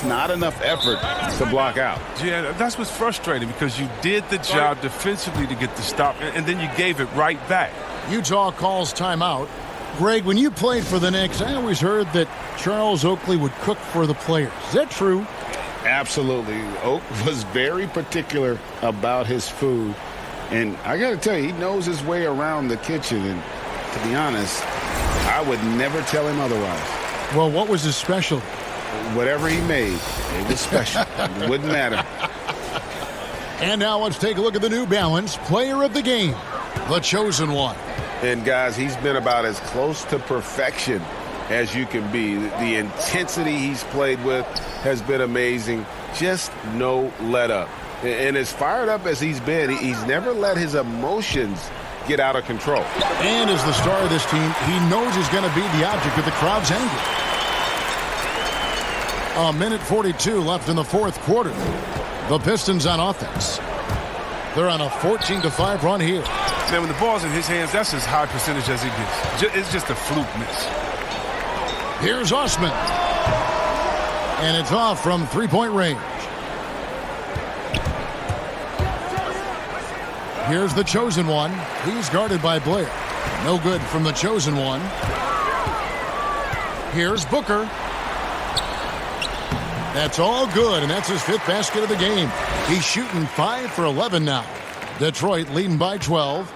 not enough effort to block out. Yeah, that's what's frustrating because you did the job defensively to get the stop, and then you gave it right back. Utah calls timeout. Greg, when you played for the Knicks, I always heard that Charles Oakley would cook for the players. Is that true? Absolutely. Oak was very particular about his food. And I got to tell you, he knows his way around the kitchen. And to be honest, I would never tell him otherwise. Well, what was his specialty? Whatever he made, it was special. It wouldn't matter. And now let's take a look at the New Balance Player of the Game, the chosen one. And, guys, he's been about as close to perfection as you can be. The intensity he's played with has been amazing. Just no let up. And as fired up as he's been, he's never let his emotions get out of control. And as the star of this team, he knows he's going to be the object of the crowd's anger. A minute 42 left in the fourth quarter. The Pistons on offense. They're on a 14-5 run here. Man, when the ball's in his hands, that's as high percentage as he gets. It's just a fluke miss. Here's Osman. And it's off from three-point range. Here's the chosen one. He's guarded by Blair. No good from the chosen one. Here's Booker. That's all good, and that's his fifth basket of the game. He's shooting 5 for 11 now. Detroit leading by 12.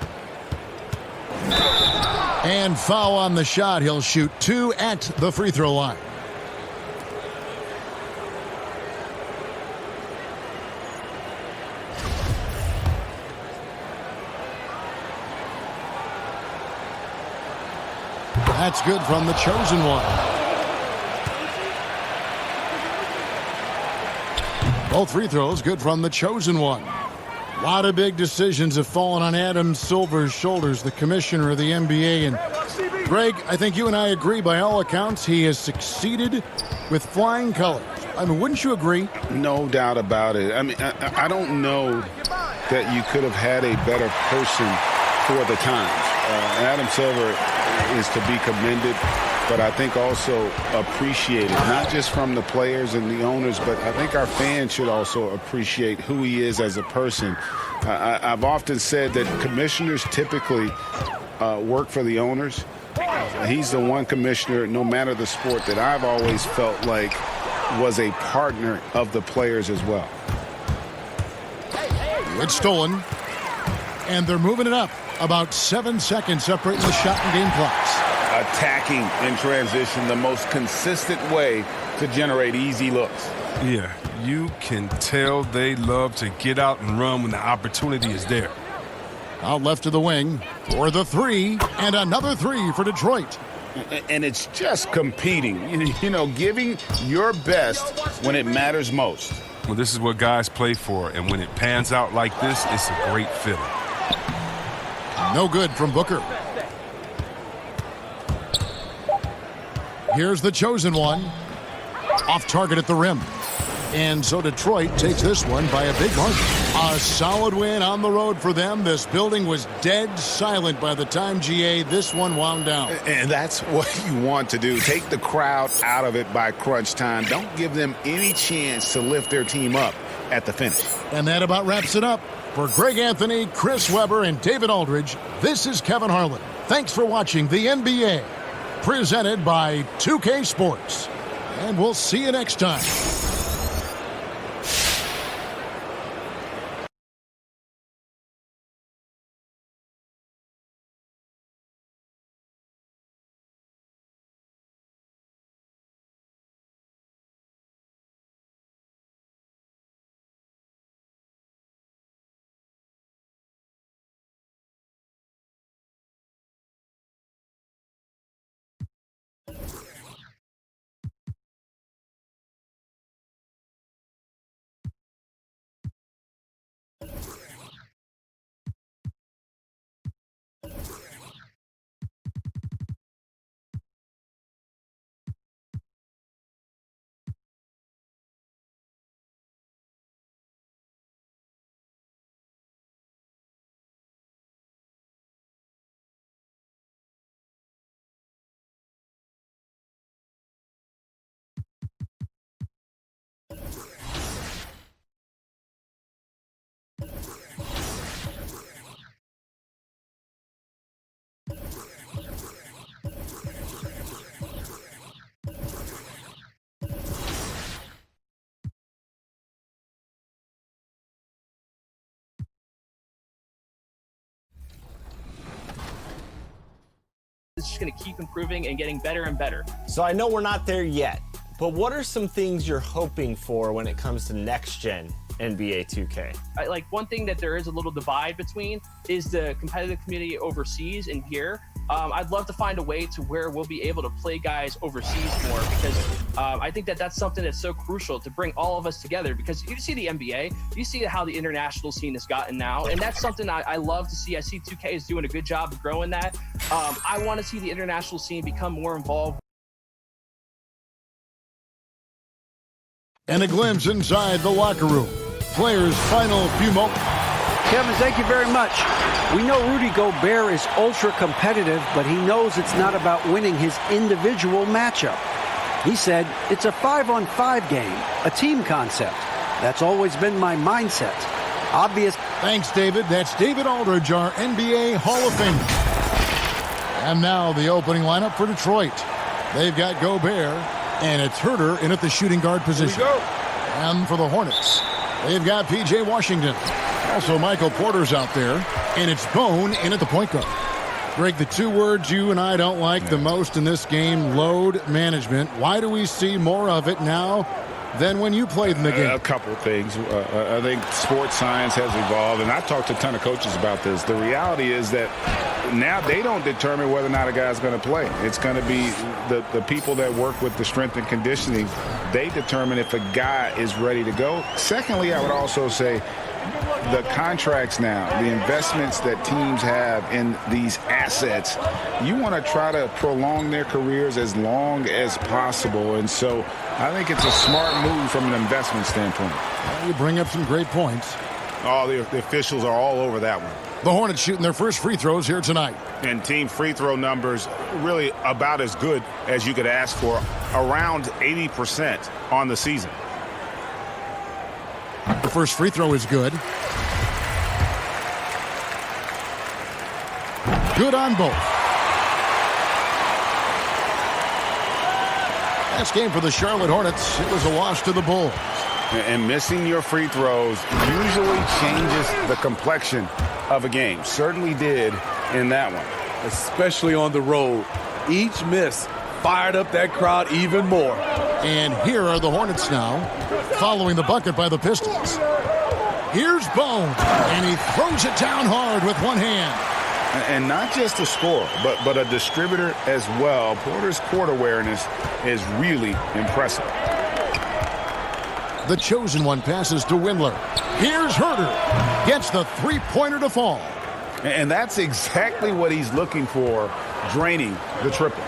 And foul on the shot. He'll shoot 2 at the free throw line. That's good from the chosen one. Both free throws good from the chosen one. A lot of big decisions have fallen on Adam Silver's shoulders, the commissioner of the NBA. And Greg, I think you and I agree by all accounts he has succeeded with flying colors. I mean, wouldn't you agree? No doubt about it. I mean, I don't know that you could have had a better person for the times. Adam Silver is to be commended, but I think also appreciated, not just from the players and the owners, but I think our fans should also appreciate who he is as a person. I've often said that commissioners typically work for the owners. He's the one commissioner, no matter the sport, that I've always felt like was a partner of the players as well. It's stolen, and they're moving it up. About 7 seconds separating the shot and game clocks. Attacking in transition, the most consistent way to generate easy looks. Yeah, you can tell they love to get out and run when the opportunity is there. Out left to the wing for the three, and another three for Detroit. And it's just competing, you know, giving your best when it matters most. Well, this is what guys play for, and when it pans out like this, it's a great feeling. No good from Booker. Here's the chosen one. Off target at the rim. And so Detroit takes this one by a big margin. A solid win on the road for them. This building was dead silent by the time, GA, this one wound down. And that's what you want to do. Take the crowd out of it by crunch time. Don't give them any chance to lift their team up at the finish. And that about wraps it up. For Greg Anthony, Chris Webber, and David Aldridge, this is Kevin Harlan. Thanks for watching the NBA, presented by 2K Sports. And we'll see you next time. going to keep improving and getting better and better. So I know we're not there yet, but what are some things you're hoping for when it comes to next-gen NBA 2K? Like, one thing that there is a little divide between is the competitive community overseas and here. I'd love to find a way to where we'll be able to play guys overseas more, because I think that that's something that's so crucial to bring all of us together, because you see the NBA, you see how the international scene has gotten now, and that's something I love to see. I see 2K is doing a good job of growing that. I want to see the international scene become more involved. And a glimpse inside the locker room. Players' final few moments. Kevin, thank you very much. We know Rudy Gobert is ultra competitive, but he knows it's not about winning his individual matchup. He said, it's a 5-on-5 game, a team concept. That's always been my mindset. Obvious. Thanks, David. That's David Aldridge, our NBA Hall of Famer. And now the opening lineup for Detroit. They've got Gobert, and it's Herter in at the shooting guard position. And for the Hornets, they've got P.J. Washington. Also, Michael Porter's out there, and it's Bone in at the point guard. Greg, the two words you and I don't like the most in this game, load management. Why do we see more of it now than when you played in the game? A couple of things. I think sports science has evolved, and I've talked to a ton of coaches about this. The reality is that now they don't determine whether or not a guy's going to play. It's going to be the people that work with the strength and conditioning. They determine if a guy is ready to go. Secondly, I would also say the contracts now, the investments that teams have in these assets, you want to try to prolong their careers as long as possible. And so I think it's a smart move from an investment standpoint. Well, you bring up some great points. Oh, the officials are all over that one. The Hornets shooting their first free throws here tonight. And team free throw numbers really about as good as you could ask for, around 80% on the season. The first free throw is good. Good on both. Last game for the Charlotte Hornets, it was a loss to the Bulls. And missing your free throws usually changes the complexion of a game. Certainly did in that one. Especially on the road. Each miss fired up that crowd even more. And here are the Hornets now, following the bucket by the Pistons. Here's Bone, and he throws it down hard with one hand. And not just a scorer, but a distributor as well. Porter's court awareness is really impressive. The chosen one passes to Windler. Here's Herter. Gets the three-pointer to fall. And that's exactly what he's looking for, draining the triple.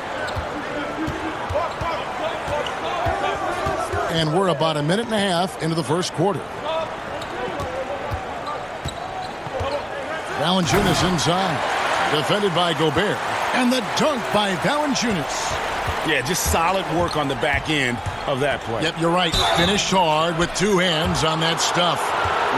And we're about a minute and a half into the first quarter. Valanciunas inside. Defended by Gobert. And the dunk by Valanciunas. Yeah, just solid work on the back end of that play. Yep, you're right. Finished hard with two hands on that stuff.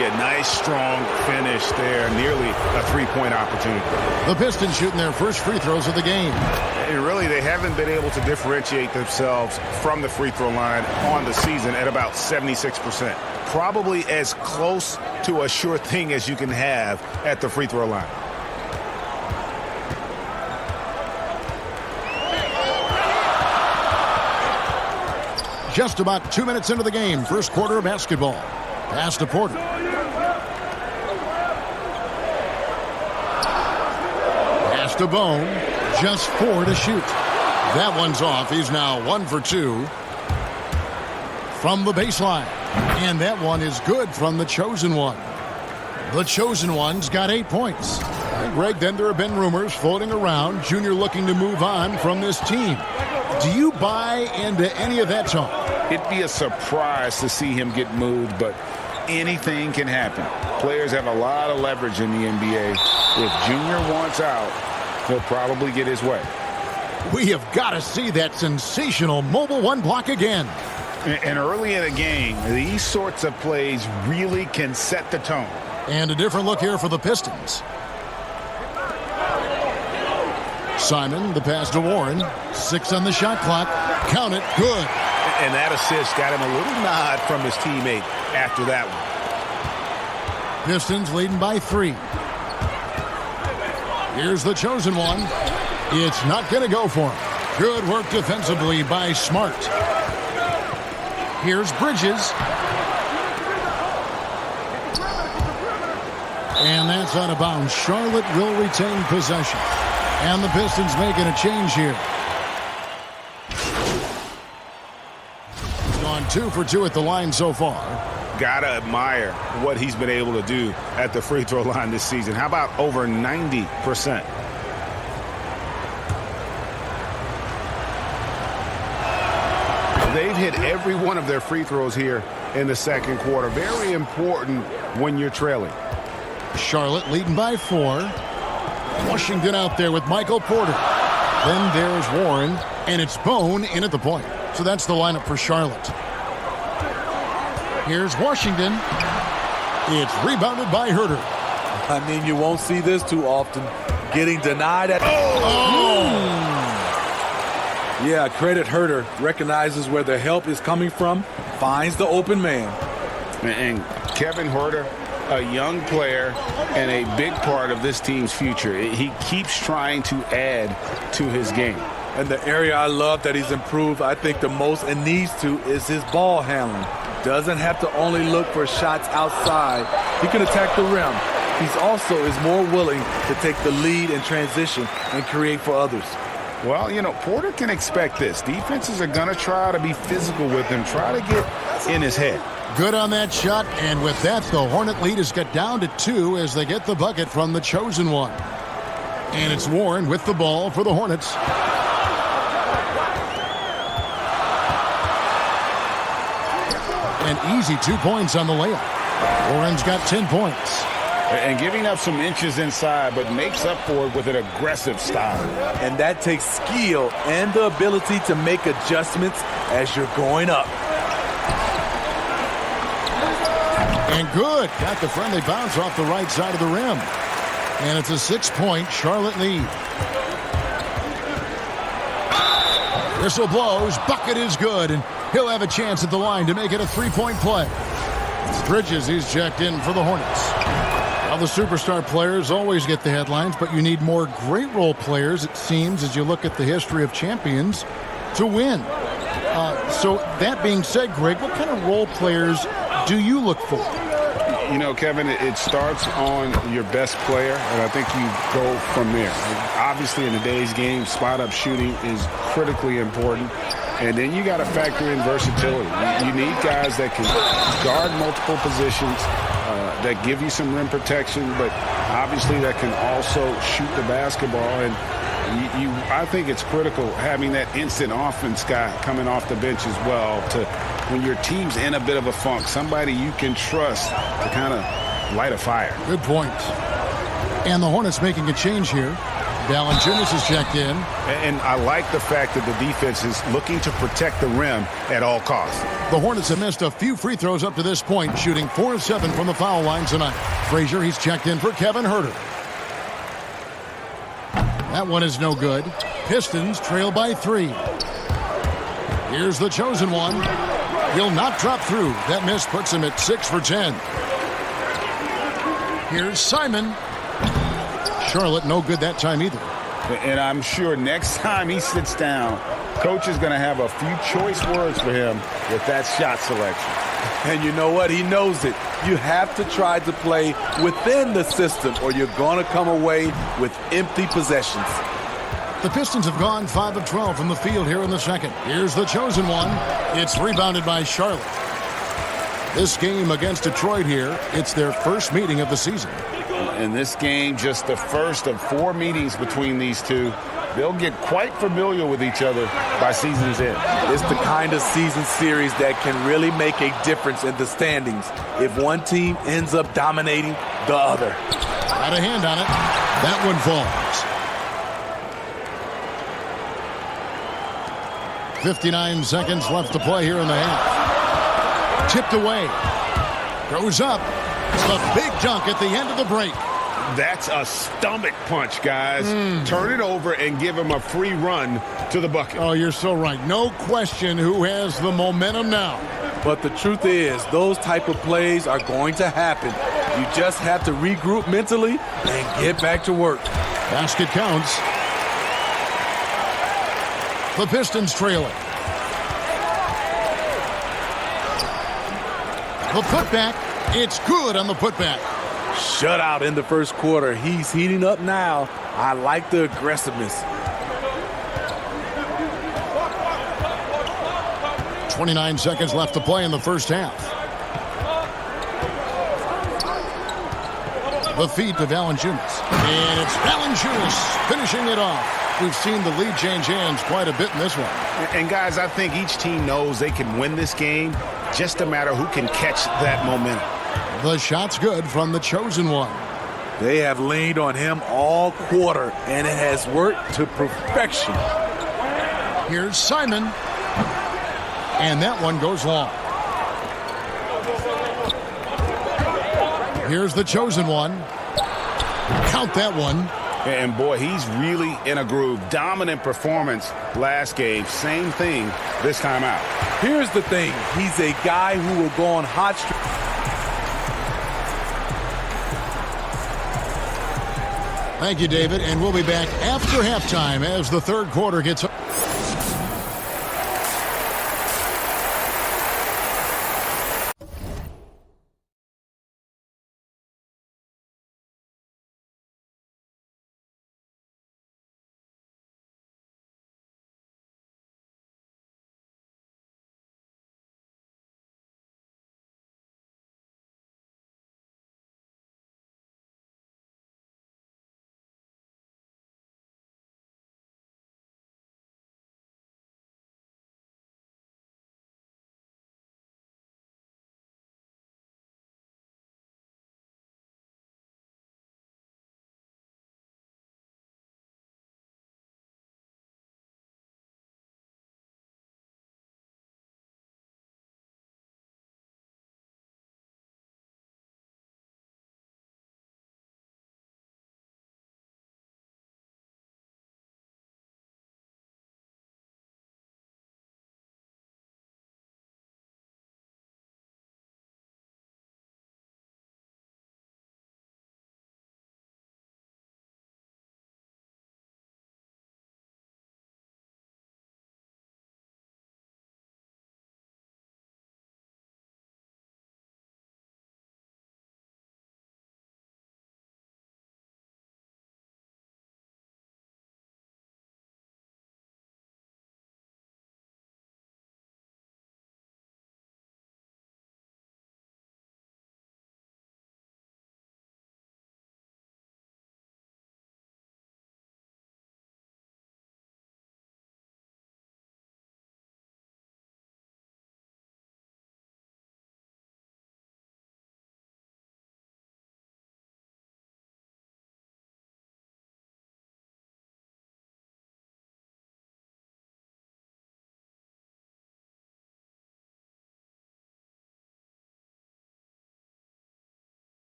Yeah, nice, strong finish there. Nearly a three-point opportunity. The Pistons shooting their first free throws of the game. And really, they haven't been able to differentiate themselves from the free throw line on the season at about 76%. Probably as close to a sure thing as you can have at the free throw line. Just about 2 minutes into the game, first quarter of basketball. Pass to Porter. Pass to Bone. Just 4 to shoot. That one's off. He's now 1 for 2 from the baseline. And that one is good from the chosen one. The chosen one's got 8 points. And Greg, then there have been rumors floating around. Junior looking to move on from this team. Do you buy into any of that talk? It'd be a surprise to see him get moved, but anything can happen. Players have a lot of leverage in the NBA. If Junior wants out, he'll probably get his way. We have got to see that sensational mobile one block again. And early in a game, these sorts of plays really can set the tone. And a different look here for the Pistons. Simon, the pass to Warren. 6 on the shot clock. Count it. Good. And that assist got him a little nod from his teammate after that one. Pistons leading by 3. Here's the chosen one. It's not going to go for him. Good work defensively by Smart. Here's Bridges. And that's out of bounds. Charlotte will retain possession. And the Pistons making a change here. Gone 2 for 2 at the line so far. Gotta admire what he's been able to do at the free throw line this season. How about over 90%? They've hit every one of their free throws here in the second quarter. Very important when you're trailing. Charlotte leading by 4. Washington out there with Michael Porter. Then there's Warren, and it's Bone in at the point. So that's the lineup for Charlotte. Here's Washington. It's rebounded by Herter. I mean, you won't see this too often. Getting denied at... Yeah, credit Herter. Recognizes where the help is coming from. Finds the open man. And Kevin Herter, a young player and a big part of this team's future. He keeps trying to add to his game. And the area I love that he's improved, I think the most and needs to, is his ball handling. Doesn't have to only look for shots outside. He can attack the rim. He's also is more willing to take the lead in transition and create for others. Well, you know, Porter can expect this. Defenses are going to try to be physical with him, try to get in his head. Good on that shot, and with that, the Hornet lead has got down to 2 as they get the bucket from the chosen one. And it's Warren with the ball for the Hornets. An easy 2 points on the layup. Warren's got 10 points. And giving up some inches inside, but makes up for it with an aggressive style. And that takes skill and the ability to make adjustments as you're going up. And good. Got the friendly bounce off the right side of the rim. And it's a 6-point Charlotte lead. Whistle blows. Bucket is good. And he'll have a chance at the line to make it a 3-point play. Bridges, he's checked in for the Hornets. Now the superstar players always get the headlines, but you need more great role players, it seems, as you look at the history of champions, to win. So that being said, Greg, what kind of role players do you look for? You know, Kevin, it starts on your best player, and I think you go from there. Obviously, in today's game, spot-up shooting is critically important. And then you got to factor in versatility. You need guys that can guard multiple positions, that give you some rim protection, but obviously that can also shoot the basketball. And I think it's critical having that instant offense guy coming off the bench as well, to when your team's in a bit of a funk, somebody you can trust to kind of light a fire. Good point. And the Hornets making a change here. Valanciunas is checked in. And I like the fact that the defense is looking to protect the rim at all costs. The Hornets have missed a few free throws up to this point, shooting 4 of 7 from the foul line tonight. Frazier, he's checked in for Kevin Herter. That one is no good. Pistons trail by 3. Here's the chosen one. He'll not drop through. That miss puts him at 6 for 10. Here's Simon. Charlotte, no good that time either. And I'm sure next time he sits down, coach is going to have a few choice words for him with that shot selection. And you know what? He knows it. You have to try to play within the system, or you're going to come away with empty possessions. The Pistons have gone 5 of 12 from the field here in the second. Here's the chosen one. It's rebounded by Charlotte. This game against Detroit here, it's their first meeting of the season. In this game, just the first of 4 meetings between these two. They'll get quite familiar with each other by season's end. It's the kind of season series that can really make a difference in the standings if one team ends up dominating the other. Got a hand on it. That one falls. 59 seconds left to play here in the half. Tipped away. Goes up. It's a big dunk at the end of the break. That's a stomach punch, guys. Turn it over and give him a free run to the bucket. Oh, you're so right. No question who has the momentum now. But the truth is, those type of plays are going to happen. You just have to regroup mentally and get back to work. Basket counts. The Pistons trail it. The putback. It's good on the putback. Shutout in the first quarter. He's heating up now. I like the aggressiveness. 29 seconds left to play in the first half. The feet to Valanciunas. And it's Valanciunas finishing it off. We've seen the lead change hands quite a bit in this one. And guys, I think each team knows they can win this game. Just a matter who can catch that momentum. The shot's good from the chosen one. They have leaned on him all quarter, and it has worked to perfection. Here's Simon. And that one goes long. Here's the chosen one. Count that one. And boy, he's really in a groove. Dominant performance last game. Same thing this time out. Here's the thing. He's a guy who will go on hot streak. Thank you, David. And we'll be back after halftime as the third quarter gets